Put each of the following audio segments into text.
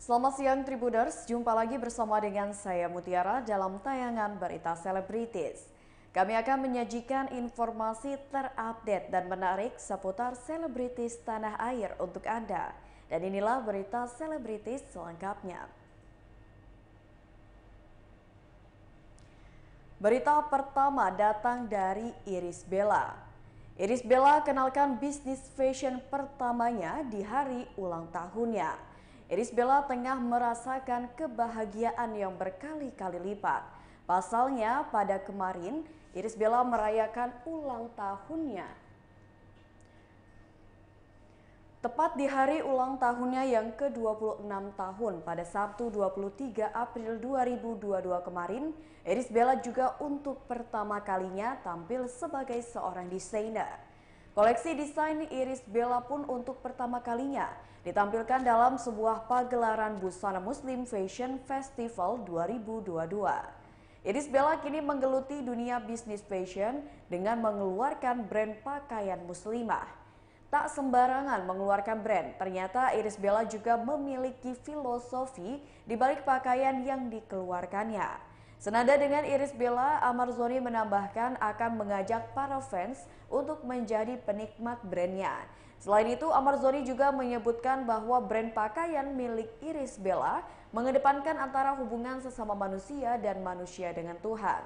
Selamat siang Tribuners, jumpa lagi bersama dengan saya Mutiara dalam tayangan Berita Selebritis. Kami akan menyajikan informasi terupdate dan menarik seputar selebritis tanah air untuk Anda. Dan inilah Berita Selebritis selengkapnya. Berita pertama datang dari Irish Bella. Irish Bella kenalkan bisnis fashion pertamanya di hari ulang tahunnya. Irish Bella tengah merasakan kebahagiaan yang berkali-kali lipat. Pasalnya pada kemarin, Irish Bella merayakan ulang tahunnya. Tepat di hari ulang tahunnya yang ke-26 tahun pada Sabtu 23 April 2022 kemarin, Irish Bella juga untuk pertama kalinya tampil sebagai seorang desainer. Koleksi desain Irish Bella pun untuk pertama kalinya ditampilkan dalam sebuah pagelaran busana Muslim Fashion Festival 2022. Irish Bella kini menggeluti dunia bisnis fashion dengan mengeluarkan brand pakaian muslimah. Tak sembarangan mengeluarkan brand, ternyata Irish Bella juga memiliki filosofi di balik pakaian yang dikeluarkannya. Senada dengan Irish Bella, Ahmad Zhoni menambahkan akan mengajak para fans untuk menjadi penikmat brandnya. Selain itu, Ahmad Zhoni juga menyebutkan bahwa brand pakaian milik Irish Bella mengedepankan antara hubungan sesama manusia dan manusia dengan Tuhan.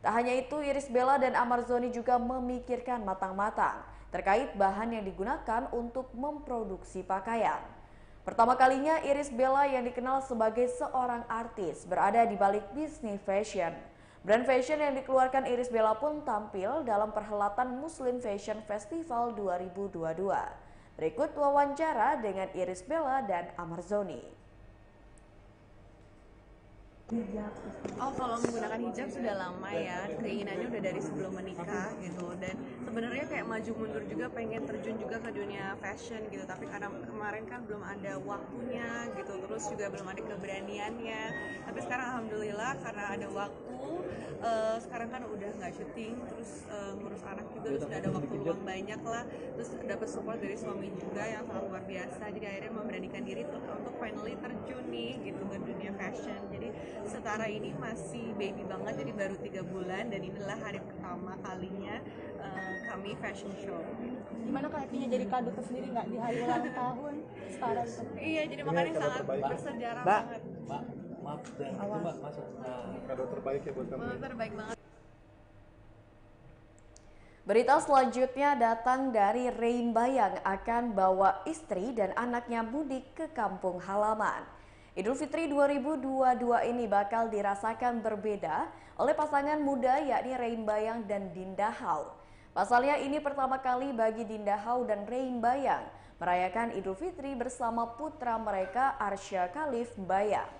Tak hanya itu, Irish Bella dan Ahmad Zhoni juga memikirkan matang-matang terkait bahan yang digunakan untuk memproduksi pakaian. Pertama kalinya Irish Bella yang dikenal sebagai seorang artis berada di balik bisnis fashion. Brand fashion yang dikeluarkan Irish Bella pun tampil dalam perhelatan Muslim Fashion Festival 2022. Berikut wawancara dengan Irish Bella dan Ahmad Zhoni. Oh, kalau menggunakan hijab sudah lama ya, keinginannya udah dari sebelum menikah gitu. Dan sebenarnya kayak maju mundur juga, pengen terjun juga ke dunia fashion gitu. Tapi karena kemarin kan belum ada waktunya gitu, terus juga belum ada keberaniannya. Tapi sekarang alhamdulillah karena ada waktu, sekarang kan udah nggak syuting, terus ngurus anak juga, terus udah ada waktu luang banyak lah. Terus dapat support dari suami juga yang sangat luar biasa. Jadi akhirnya memberanikan diri untuk finally terjun nih gitu ke dunia fashion. Jadi setara ini masih baby banget, jadi baru 3 bulan dan inilah hari pertama kalinya kami fashion show. Gimana kayaknya jadi kado tersendiri nggak di hari ulang tahun setara itu? Iya, jadi makanya sangat bersejarah banget. Maaf, dan itu Mbak masuk. Kado terbaik ya buat kamu. Terbaik banget. Berita selanjutnya datang dari Reimba yang akan bawa istri dan anaknya mudik ke kampung halaman. Idul Fitri 2022 ini bakal dirasakan berbeda oleh pasangan muda yakni Reimba Yang dan Dinda Hau. Pasalnya ini pertama kali bagi Dinda Hau dan Reimba Yang merayakan Idul Fitri bersama putra mereka Arsya Khalif Bayang.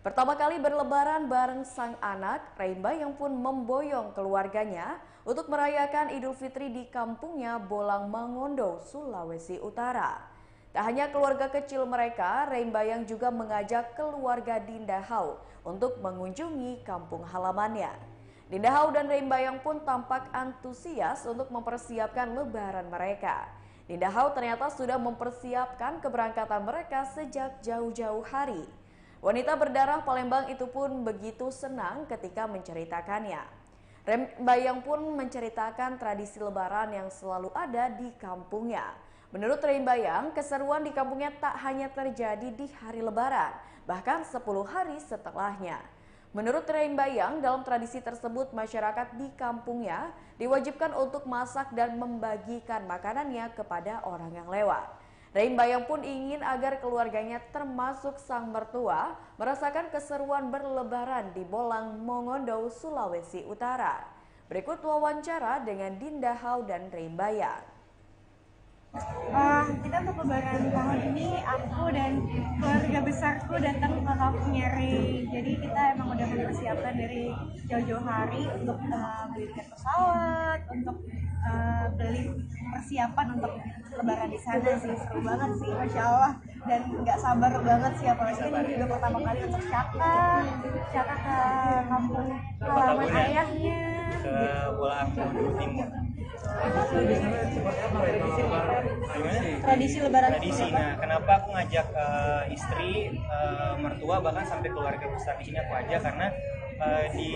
Pertama kali berlebaran bareng sang anak, Reimba Yang pun memboyong keluarganya untuk merayakan Idul Fitri di kampungnya Bolang Mangondo, Sulawesi Utara. Tak hanya keluarga kecil mereka, Reimba Yang juga mengajak keluarga Dinda Hau untuk mengunjungi kampung halamannya. Dinda Hau dan Reimba Yang pun tampak antusias untuk mempersiapkan lebaran mereka. Dinda Hau ternyata sudah mempersiapkan keberangkatan mereka sejak jauh-jauh hari. Wanita berdarah Palembang itu pun begitu senang ketika menceritakannya. Reimba Yang pun menceritakan tradisi lebaran yang selalu ada di kampungnya. Menurut Reimba Yang, keseruan di kampungnya tak hanya terjadi di hari lebaran, bahkan 10 hari setelahnya. Menurut Reimba Yang, dalam tradisi tersebut masyarakat di kampungnya diwajibkan untuk masak dan membagikan makanannya kepada orang yang lewat. Reimba Yang pun ingin agar keluarganya termasuk sang mertua merasakan keseruan berlebaran di Bolang Mongondo, Sulawesi Utara. Berikut wawancara dengan Dinda Hau dan Reimba Yang. Kita untuk lebaran tahun ini aku dan keluarga besarku datang ke kampungnya Rey. Jadi kita emang udah mempersiapkan dari jauh-jauh hari untuk beli tiket pesawat, untuk beli persiapan untuk lebaran di sana sih. Seru banget sih, Masya Allah. Dan nggak sabar banget sih, apalagi ini juga pertama kali untuk Caka ke kampung halaman ayahnya. Ke Bolang Timur. Tradisi Lebaran. Tradisi. Nah, kenapa aku ngajak istri, mertua, bahkan sampai keluarga besar di sini aku ajak karena di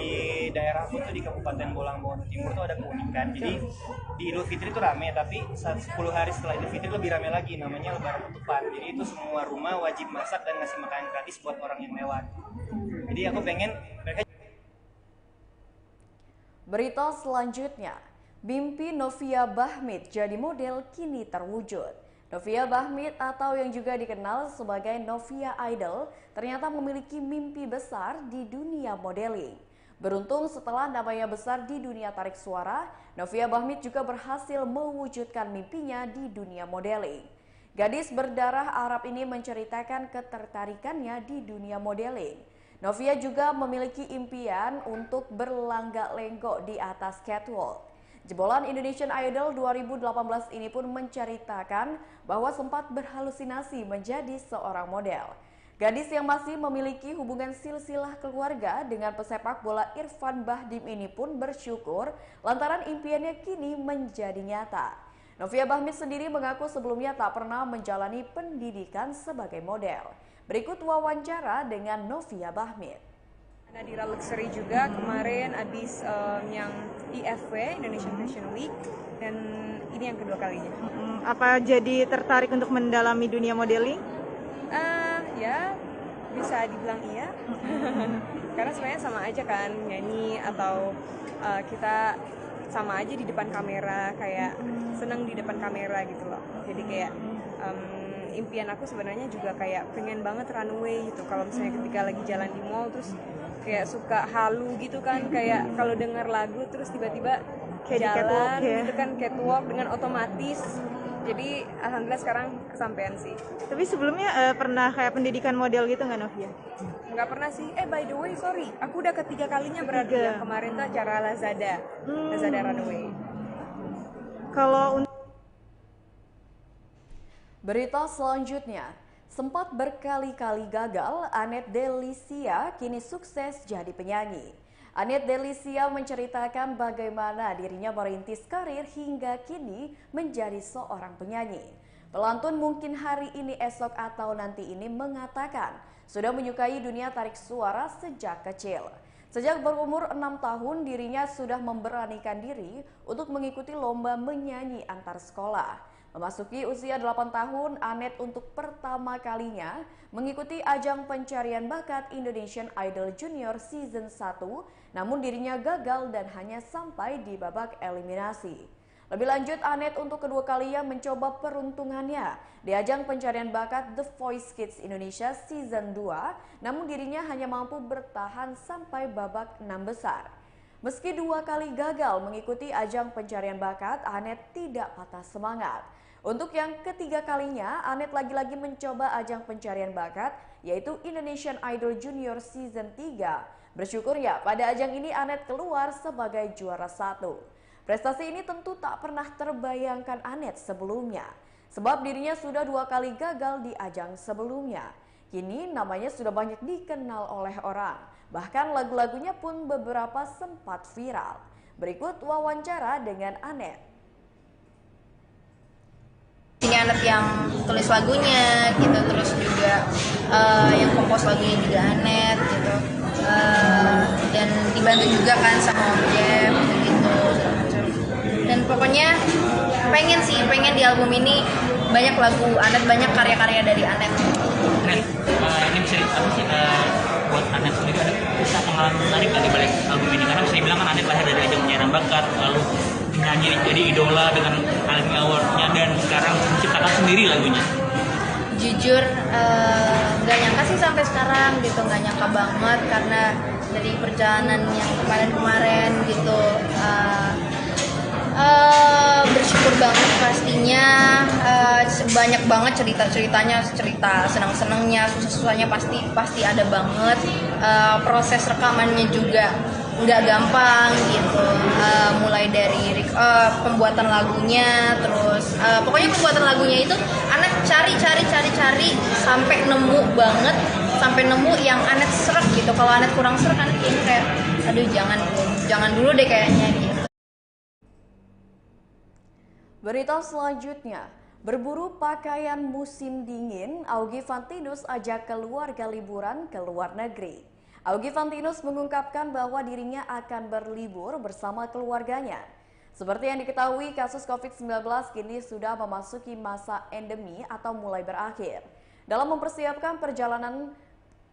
daerah aku tuh di Kabupaten Bolang Timur tuh ada keunikan. Jadi di Idul Fitri itu rame, tapi 10 hari setelah Idul Fitri lebih rame lagi, namanya Lebaran Ketupat. Jadi itu semua rumah wajib masak dan ngasih makanan gratis buat orang yang lewat. Jadi aku pengen mereka. Berita selanjutnya, mimpi Novia Bahmit jadi model kini terwujud. Novia Bahmit atau yang juga dikenal sebagai Novia Idol ternyata memiliki mimpi besar di dunia modeling. Beruntung setelah namanya besar di dunia tarik suara, Novia Bahmit juga berhasil mewujudkan mimpinya di dunia modeling. Gadis berdarah Arab ini menceritakan ketertarikannya di dunia modeling. Novia juga memiliki impian untuk berlenggak-lenggok di atas catwalk. Jebolan Indonesian Idol 2018 ini pun menceritakan bahwa sempat berhalusinasi menjadi seorang model. Gadis yang masih memiliki hubungan silsilah keluarga dengan pesepak bola Irfan Bahdim ini pun bersyukur lantaran impiannya kini menjadi nyata. Novia Bahmit sendiri mengaku sebelumnya tak pernah menjalani pendidikan sebagai model. Berikut wawancara dengan Novia Bahmit. Nadira Luxury juga kemarin habis yang IFW Indonesian Fashion Week dan ini yang kedua kalinya. Apa jadi tertarik untuk mendalami dunia modeling? Ya bisa dibilang iya. Karena sebenarnya sama aja kan nyanyi atau kita sama aja di depan kamera, kayak seneng di depan kamera gitu loh. Jadi kayak impian aku sebenarnya juga kayak pengen banget runway gitu. Kalau misalnya ketika lagi jalan di mall terus kayak suka halu gitu kan, kayak kalau dengar lagu terus tiba-tiba kayak jalan gitu kan, catwalk dengan otomatis. Jadi alhamdulillah sekarang kesampaian sih. Tapi sebelumnya pernah kayak pendidikan model gitu nggak, Novia? Nggak pernah sih. By the way, sorry, aku udah ketiga kalinya berarti. Yang kemarin tuh acara Lazada Runway. Kalau Berita selanjutnya, sempat berkali-kali gagal, Annette Delisia kini sukses jadi penyanyi. Annette Delisia menceritakan bagaimana dirinya merintis karir hingga kini menjadi seorang penyanyi. Pelantun mungkin hari ini, esok, atau nanti ini mengatakan sudah menyukai dunia tarik suara sejak kecil. Sejak berumur 6 tahun dirinya sudah memberanikan diri untuk mengikuti lomba menyanyi antar sekolah. Memasuki usia 8 tahun, Annette untuk pertama kalinya mengikuti ajang pencarian bakat Indonesian Idol Junior Season 1, namun dirinya gagal dan hanya sampai di babak eliminasi. Lebih lanjut, Annette untuk kedua kalinya mencoba peruntungannya di ajang pencarian bakat The Voice Kids Indonesia Season 2, namun dirinya hanya mampu bertahan sampai babak 6 besar. Meski 2 kali gagal mengikuti ajang pencarian bakat, Annette tidak patah semangat. Untuk yang ketiga kalinya, Annette lagi-lagi mencoba ajang pencarian bakat, yaitu Indonesian Idol Junior Season 3. Bersyukur ya, pada ajang ini Annette keluar sebagai juara 1. Prestasi ini tentu tak pernah terbayangkan Annette sebelumnya, sebab dirinya sudah 2 kali gagal di ajang sebelumnya. Kini namanya sudah banyak dikenal oleh orang, bahkan lagu-lagunya pun beberapa sempat viral. Berikut wawancara dengan Annette. Ini Annette yang tulis lagunya gitu, terus juga yang kompos lagunya juga Annette gitu, dan dibantu juga kan sama Om Jeff gitu. Dan pokoknya pengen di album ini banyak lagu Annette, banyak karya-karya dari Annette. Ini bisa buat Annette sendiri ada kisah pengalaman menarik dari balik album ini, karena bisa dibilang kan Annette lahir dari ajang pencarian bakat, lalu nyanyi jadi idola dengan Grammy Award-nya dan sekarang menciptakan sendiri lagunya. Jujur nggak nyangka sih sampai sekarang gitu, nggak nyangka banget karena dari perjalanan yang kemarin gitu. Bersyukur banget pastinya, banyak banget cerita-ceritanya, cerita senang-senangnya, susah-susahnya pasti ada banget. Proses rekamannya juga nggak gampang gitu, mulai dari pembuatan lagunya, terus pokoknya pembuatan lagunya itu Anet cari sampai nemu banget, sampai nemu yang Anet serak gitu. Kalau Anet kurang serak, Anet kayak aduh jangan dulu deh kayaknya gitu. Berita selanjutnya, berburu pakaian musim dingin, Augie Fantinus ajak keluarga liburan ke luar negeri. Augie Fantinus mengungkapkan bahwa dirinya akan berlibur bersama keluarganya. Seperti yang diketahui, kasus COVID-19 kini sudah memasuki masa endemi atau mulai berakhir. Dalam mempersiapkan perjalanan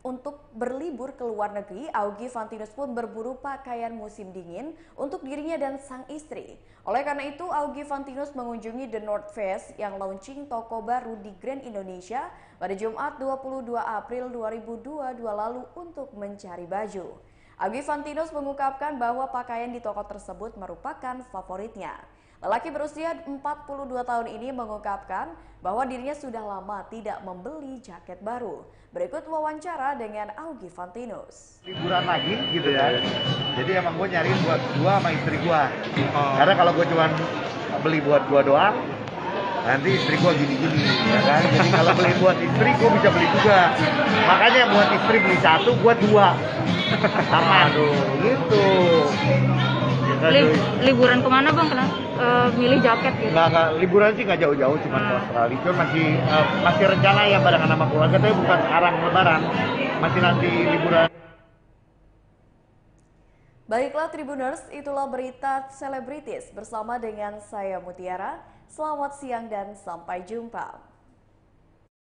untuk berlibur ke luar negeri, Augie Fantinus pun berburu pakaian musim dingin untuk dirinya dan sang istri. Oleh karena itu, Augie Fantinus mengunjungi The North Face yang launching toko baru di Grand Indonesia pada Jumat 22 April 2022 lalu untuk mencari baju. Augie Fantinus mengungkapkan bahwa pakaian di toko tersebut merupakan favoritnya. Lelaki berusia 42 tahun ini mengungkapkan bahwa dirinya sudah lama tidak membeli jaket baru. Berikut wawancara dengan Augie Fantinus. Liburan lagi gitu ya. Jadi emang gue nyariin buat gue sama istri gue. Karena kalau gue cuma beli buat gue doang, nanti istri gue gini-gini, ya kan? Jadi kalau beli buat istri, gue bisa beli juga. Makanya buat istri beli satu, gue dua. Sama gitu. Liburan kemana bang? Milih jaket gitu? Nggak, liburan sih nggak jauh-jauh, cuma ke Australia. Cuma masih rencana ya barengan sama keluarga, tapi bukan sekarang lebaran. Masih nanti liburan. Baiklah Tribuners, itulah berita selebritis bersama dengan saya Mutiara. Selamat siang dan sampai jumpa.